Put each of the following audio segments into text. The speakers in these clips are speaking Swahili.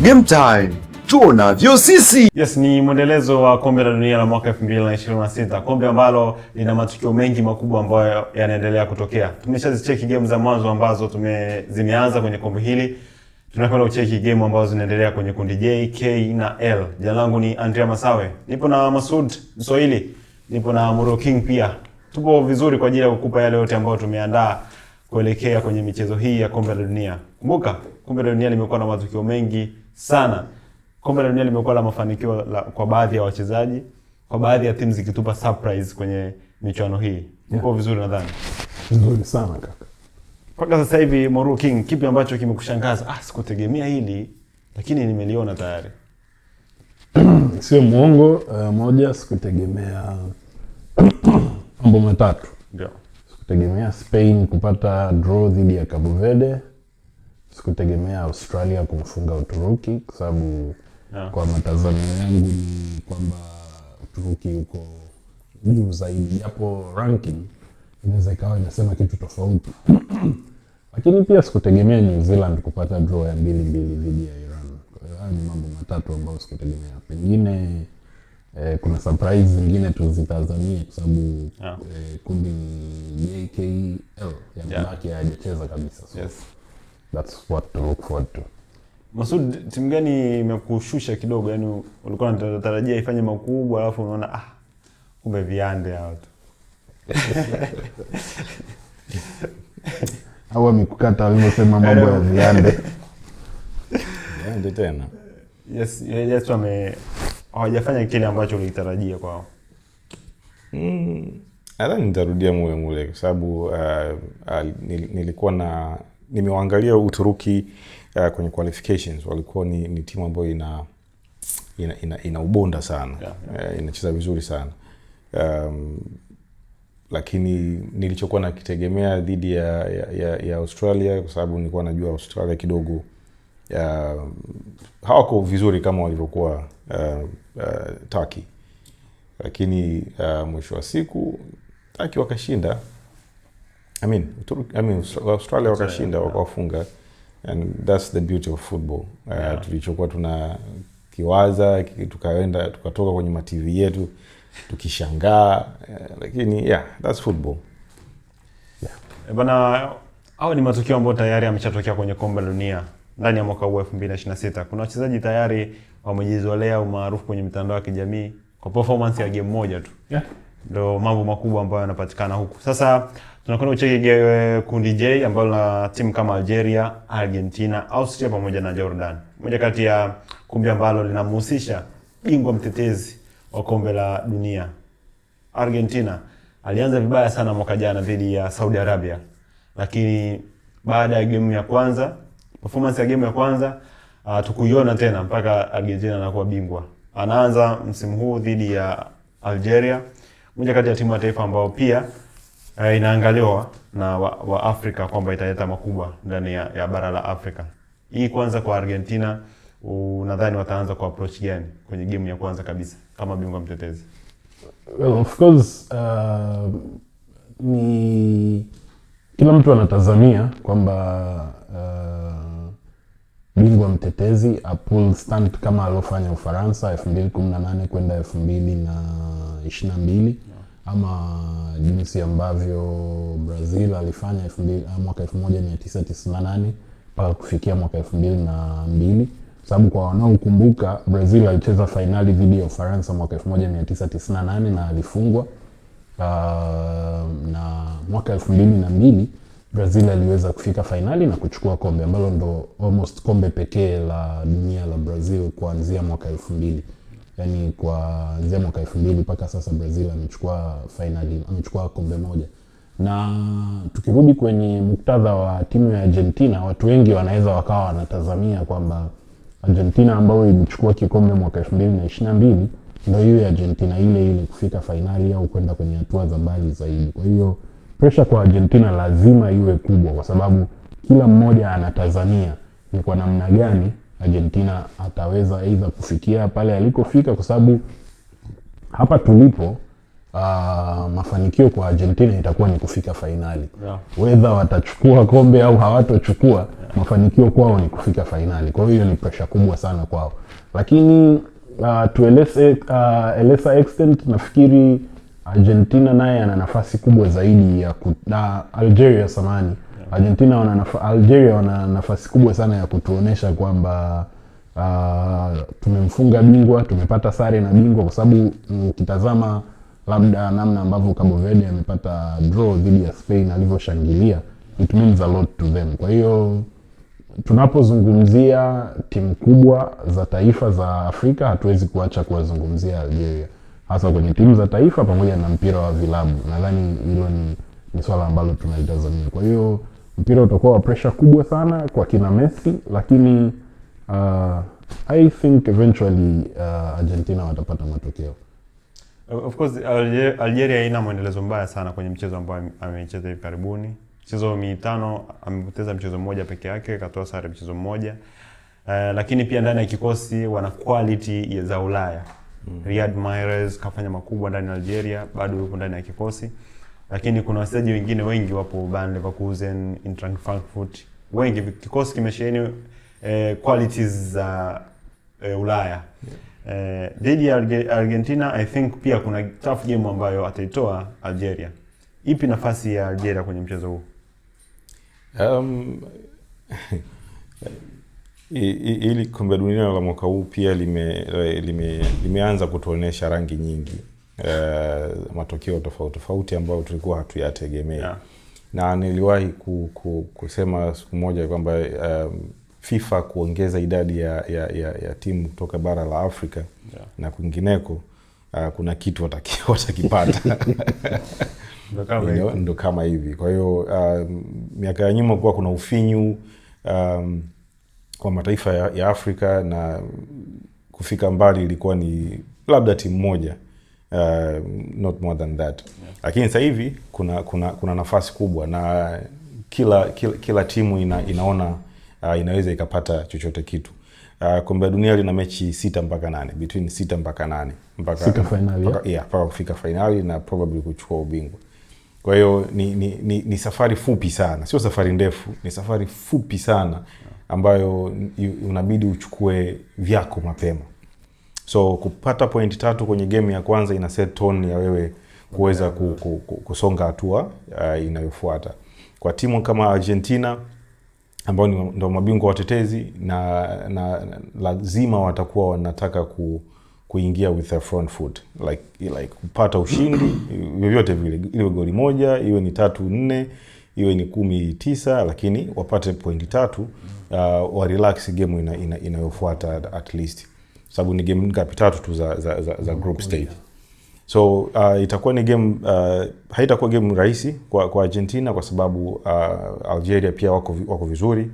Game time, tuonavyo sisi. Yes, ni mwendelezo wa kombe la dunia la mwaka 2026. Kombe ambalo lina matukio mengi makubwa ambayo yanaendelea kutokea. Tumeshazicheki game za mwanzo ambazo zimeanza kwenye kombe hili. Tunakwenda kucheki game ambazo zinaendelea kwenye kundi J, K na L. Jina langu ni Andrea Masawe. Nipo na Masud Mswahili. Nipo na Muro King pia. Tupo vizuri kwa ajili ya kukupa yale yote ambayo tumeandaa kuelekea kwenye michezo hii ya kombe la dunia. Kumbuka, kombe la dunia limekuwa na matukio mengi sana. Kombe la dunia limekuwa la mafanikio kwa baadhi ya wachezaji, kwa baadhi ya timu zikitupa surprise kwenye michuano hii. Mko vizuri nadhani? Vizuri sana kaka. Mpaka sasa hivi Muro King, kipi ambacho kimekushangaza? Sikutegemea hili, lakini nimeliona tayari. Sio muongo, moja sikutegemea mambo matatu. Ndio. Sikutegemea Spain kupata draw dhidi ya Cabo Verde. Sikutegemea Australia kumfunga Uturuki kwa sababu kwa matazamio yangu ni kwamba Uturuki uko juu zaidi, japo ranking inaweza ikawa inasema kitu tofauti. Lakini pia sikutegemea New Zealand kupata draw ya 2-2 dhidi ya Iran. Kwa hiyo ni mambo matatu ambayo sikutegemea. Pengine kuna surprise zingine tuzitazamie kwa sababu kundi JKL yamebaki hayajacheza kabisa. So yes. That's what to look forward to. Masud, timu gani imekushusha kidogo? Yaani ulikuwa unatarajia ifanye makubwa alafu unaona kumbe viande hao tu. Hawa mikukata walivyosema mambo ya viande. Viande tena. Yes, hawajafanya kile ambacho ulitarajia kwao. Nadhani nitarudia mule kwa sababu nilikuwa nimewaangalia Uturuki kwenye qualifications. Walikuwa ni timu ambayo ina ubonda sana. Inacheza vizuri sana. Lakini nilichokuwa nakitegemea dhidi ya Australia, kwa sababu nilikuwa najua Australia kidogo hawako vizuri kama walivyokuwa Turkey. Lakini mwisho wa siku Turkey wakashinda. Australia wakashinda, wakawafunga. And that's the beauty of football. Tulichokuwa tunakiwaza, tukatoka kwenye ma TV yetu tukishangaa, lakini that's football. Bana, hao ni matukio ambayo tayari yameshatokea kwenye kombe la dunia ndani ya mwaka huu 2026. Kuna wachezaji tayari wamejizolea umaarufu kwenye mitandao ya kijamii kwa performance ya game moja tu. Ndio mambo makubwa ambayo yanapatikana huku. Sasa tunakwenda kucheki kundi J ambalo na timu kama Algeria, Argentina, Austria pamoja na Jordan. Moja kati ya kundi ambalo linamhusisha bingwa mtetezi wa kombe la dunia. Argentina alianza vibaya sana mwaka jana dhidi ya Saudi Arabia. Lakini baada ya game ya kwanza, performance ya game ya kwanza, tukuiona tena mpaka Argentina anakuwa bingwa. Anaanza msimu huu dhidi ya Algeria, moja kati ya timu ya taifa ambao pia inaangaliwa na wa Afrika kwamba italeta makubwa ndani ya bara la Afrika. Hii kwanza kwa Argentina, unadhani wataanza kwa approach gani kwenye game ya kwanza kabisa kama bingwa mtetezi? Well, of course ni kila mtu anatazamia kwamba bingwa mtetezi a pull stunt kama alofanya Ufaransa 2018 kwenda 2022 ama jinsi ambavyo Brazil alifanya mwaka 1998 mpaka kufikia mwaka 2002. Sababu kwa wanaokumbuka, Brazil alicheza finali dhidi ya Ufaransa mwaka 1998 na alifungwa. Na mwaka 2002 Brazil aliweza kufika finali na kuchukua kombe ambalo ndo almost kombe pekee la dunia la Brazil kuanzia mwaka 2000. Yaani kuanzia mwaka 2000 mpaka sasa Brazil amechukua kombe moja. Na tukirudi kwenye muktadha wa timu ya Argentina, watu wengi wanaweza wakawa wanatazamia kwamba Argentina ambayo ilichukua kikombe mwaka 2022 ndio hiyo Argentina ile kufika finali au kwenda kwenye hatua za mbali zaidi. Kwa hiyo pressure kwa Argentina lazima iwe kubwa, kwa sababu kila mmoja anatazamia ni kwa namna gani Argentina ataweza aidha kufikia pale alikofika, kwa sababu hapa tulipo mafanikio kwa Argentina itakuwa ni kufika finali. Whether watachukua kombe au hawatochukua, mafanikio kwao ni kufika fainali. Kwa hiyo ni pressure kubwa sana kwao, lakini to lesser extent nafikiri Argentina naye ana nafasi kubwa zaidi ya Algeria samani. Algeria wana nafasi kubwa sana ya kutuonesha kwamba tumemfunga bingwa, tumepata sare na bingwa, kwa sababu ukitazama labda namna ambavyo Cabo Verde amepata draw dhidi ya Spain alivyoshangilia, it means a lot to them. Kwa hiyo tunapozungumzia timu kubwa za taifa za Afrika hatuwezi kuacha kuwazungumzia Algeria, hasa kwenye timu za taifa pamoja na mpira wa vilabu. Nadhani hilo ni swala ambalo tunalitazamia. Kwa hiyo mpira utakuwa wa pressure kubwa sana kwa kina Messi, lakini I think eventually Argentina watapata matokeo. Of course Algeria haina mwendelezo mbaya sana kwenye mchezo ambao amecheza hivi karibuni. Mchezo 5 amepoteza mchezo mmoja peke yake, katoa sare mchezo mmoja. Lakini pia ndani ya kikosi wana quality za Ulaya. Riyad Mahrez kafanya makubwa ndani ya Algeria, bado yuko ndani ya kikosi. Lakini kuna wachezaji wengine wengi wapo Bayer Leverkusen, Eintracht Frankfurt. Wengi kikosi kimesheheni qualities za Ulaya. Dhidi ya Argentina I think pia kuna tough game ambayo ataitoa Algeria. Ipi nafasi ya Algeria kwenye mchezo huu? Ili kombe la dunia la mwaka huu pia limeanza kutuonesha rangi nyingi, matokeo tofauti ambayo tulikuwa hatuyategemea. Yeah. Na niliwahi kusema siku moja kwamba FIFA kuongeza idadi ya timu kutoka bara la Afrika, yeah, na kwingineko, kuna kitu watakipata. Ndo kama hivi. Kwa hiyo miaka ya nyuma kuwa kuna ufinyu kwa mataifa ya Afrika, na kufika mbali ilikuwa ni labda timu moja, not more than that. Yeah. Lakini sasa hivi kuna nafasi kubwa, na kila timu inaona inaweza ikapata chochote kitu. Kombe la dunia lina mechi 6 mpaka 8, between 6 mpaka 8 mpaka finali, mpaka kufika finali na probably kuchukua ubingwa. Kwa hiyo ni safari fupi sana, sio safari ndefu, ni safari fupi sana ambayo unabidi uchukue vyako mapema. So kupata point 3 kwenye game ya kwanza ina set tone ya wewe kuweza kusonga hatua inayofuata. Kwa timu kama Argentina ambao ndio mabingwa watetezi, na lazima watakuwa wanataka kuingia with a front foot, like kupata ushindi vyovyote vile, iwe goli moja, iwe ni 3-4, iwe ni 10-9, lakini wapate point 3, wa relax game inayofuata at least, sababu ni game ngapi? 3 tu za group stage. So itakuwa ni game, haitakuwa game rahisi kwa Argentina, kwa sababu Algeria pia wako vizuri,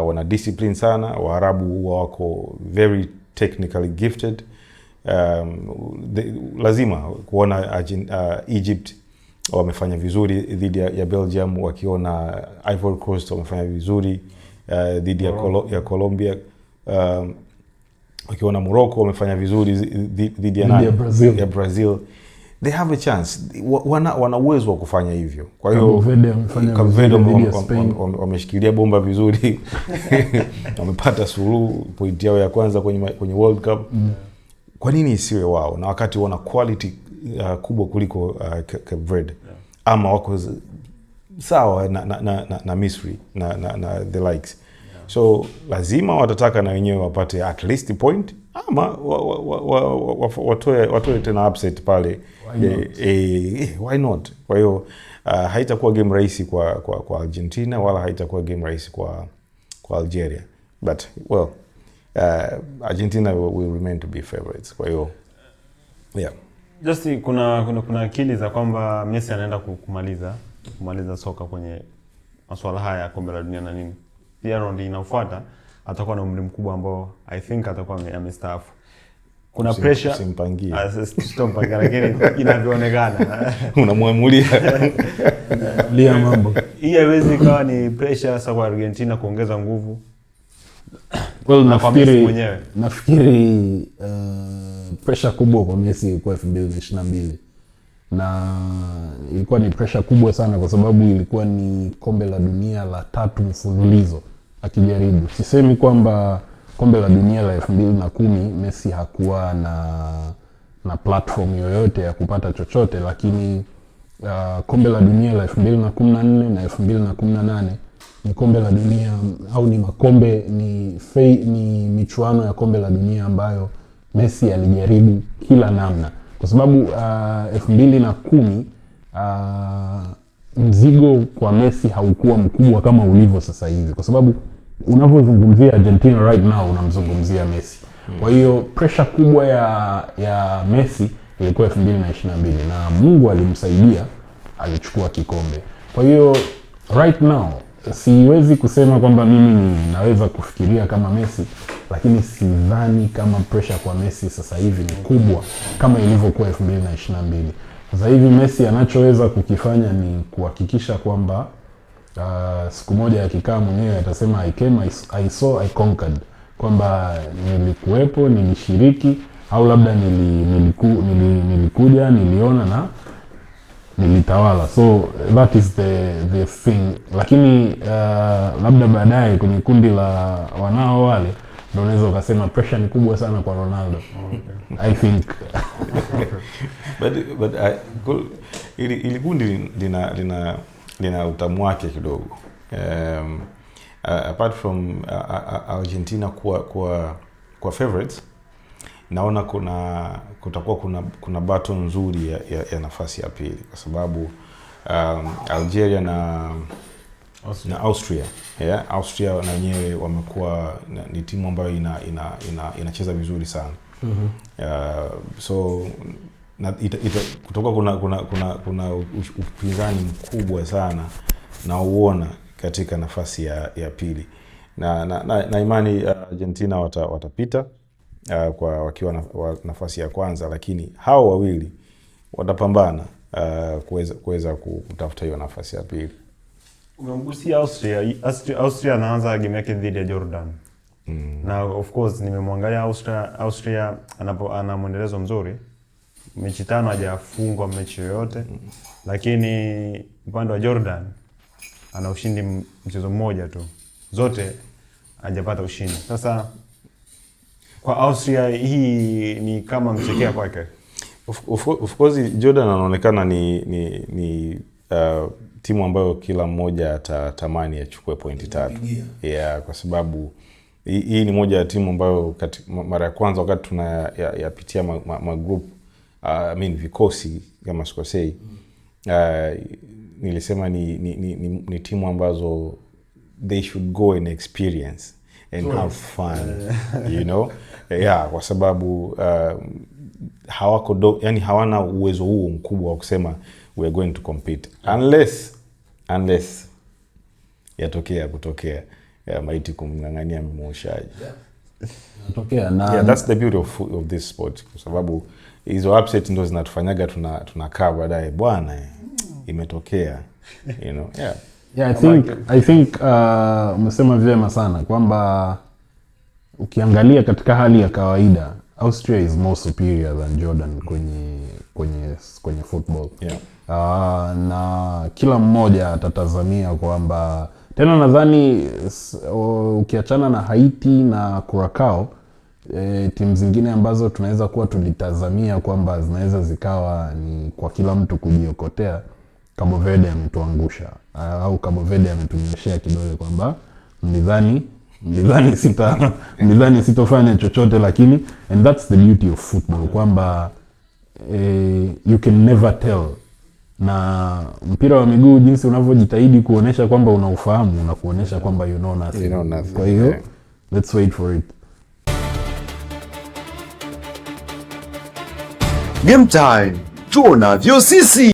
wana discipline sana. Waarabu wako very technically gifted. Lazima kuona Egypt wamefanya vizuri dhidi ya Belgium, wakiona Ivory Coast wamefanya vizuri dhidi ya Colombia, wakiona Morocco wamefanya vizuri dhidi ya Brazil. They have a chance, wana uwezo wa kufanya hivyo. Kwa hiyo Cabo Verde wameshikilia bomba vizuri. Wamepata suluhu point yao ya kwanza kwenye World Cup. Kwa nini isiwe wao, na wakati wana quality kubwa kuliko Cape Verde? Ama wako sawa na Misri na the likes. So lazima watataka na wenyewe wapate at least point, ama watoe tena upset pale. Why not? Kwa hiyo haitakuwa game rahisi kwa Argentina, wala haitakuwa game rahisi kwa Algeria, but well, Argentina will remain to be favorites. Kwa hiyo yeah, just kuna akili za kwamba Messi anaenda kumaliza soka kwenye masuala haya ya kombe la dunia na nini. Pia round inayofuata atakuwa na umri mkubwa ambao I think atakuwa amestaafu. Kuna pressure simpangie. Sitompangia, lakini inavyoonekana unamwamulia lia mambo. Hii haiwezi kawa ni pressure sasa kwa Argentina kuongeza nguvu. Well, nafikiri pressure kubwa kwa Messi kwa 2022, na ilikuwa ni pressure kubwa sana kwa sababu ilikuwa ni kombe la dunia la 3 mfululizo akijaribu. Sisemi kwamba kombe la dunia la 2010 Messi hakuwa na platform yoyote ya kupata chochote, lakini kombe la dunia la 2014 na 2018 ni kombe la dunia au ni makombe ni michuano ya kombe la dunia ambayo Messi alijaribu kila namna, kwa sababu 2010 mzigo kwa Messi haukuwa mkubwa kama ulivyo sasa hivi, kwa sababu unavyozungumzia Argentina right now unamzungumzia Messi. Kwa hiyo pressure kubwa ya Messi ilikuwa 2022 na Mungu alimsaidia, alichukua kikombe. Kwa hiyo right now siwezi kusema kwamba mimi naweza kufikiria kama Messi, lakini sidhani kama pressure kwa Messi sasa hivi ni kubwa kama ilivyokuwa 2022. Sasa hivi Messi anachoweza kukifanya ni kuhakikisha kwamba siku moja akikaa mwenyewe atasema I came, I saw, I conquered, kwamba nilikuwepo, nilishiriki, au labda nilikuja, niliona na nilitawala. So that is the thing. Lakini labda baadaye kwenye kundi la wanao wale ndio unaweza ukasema pressure ni kubwa sana kwa Ronaldo. Okay. I think but ili kundi lina utamu wake kidogo. Apart from Argentina kwa favorites, naona kutakuwa kuna battle nzuri ya nafasi ya pili, kwa sababu Algeria na Austria. Yeah, Austria na wenyewe wamekuwa ni timu ambayo inacheza vizuri sana. So kutakuwa kuna upinzani mkubwa sana na uona katika nafasi ya pili, na imani Argentina watapita wakiwa nafasi ya kwanza, lakini hao wawili watapambana kuweza kutafuta hiyo nafasi ya pili. Umemgusia Austria anaanza game yake dhidi ya Jordan. Na of course nimemwangalia Austria ana mwendelezo mzuri. Mechi 5 hajafungwa mechi yoyote. Lakini upande wa Jordan ana ushindi mchezo mmoja tu. Zote hajapata ushindi. Sasa kwa Austria hii ni kama mchekea kwake. Of course Jordan anaonekana ni timu ambayo kila mmoja atatamani achukue pointi 3. Yeah, kwa sababu hii ni moja ya timu ambayo mara ya kwanza wakati tunayapitia magroup vikosi kama sikosei, nilisema ni timu ambazo they should go and experience and have fun. You know? Yeah, kwa sababu yani hawana uwezo huo mkubwa wa kusema we are going to compete unless kutokea maiti kumng'ang'ania mmoshaji. Tokea na yeah, that's the beauty of this sport, kwa sababu hizo upset ndo zinatufanyaga tunakaa baadaye bwana imetokea, you know. Yeah, I think umesema vyema sana kwamba ukiangalia katika hali ya kawaida Austria is more superior than Jordan kwenye football. Yeah. Na kila mmoja atatazamia kwamba tena nadhani ukiachana na Haiti na Curacao, timu zingine ambazo tunaweza kuwa tulitazamia kwamba zinaweza zikawa ni kwa kila mtu kujiokotea, Cabo Verde ametuangusha, au Cabo Verde ametunyeshea kidole kwamba mlidhani sitofanya chochote, lakini and that's the beauty of football, kwamba you can never tell. Na mpira wa miguu jinsi unavyojitahidi kuonesha kwamba unaufahamu, unakuonesha kwamba you know nothing. Kwa hiyo let's wait for it. Game time. Tuonavyo sisi.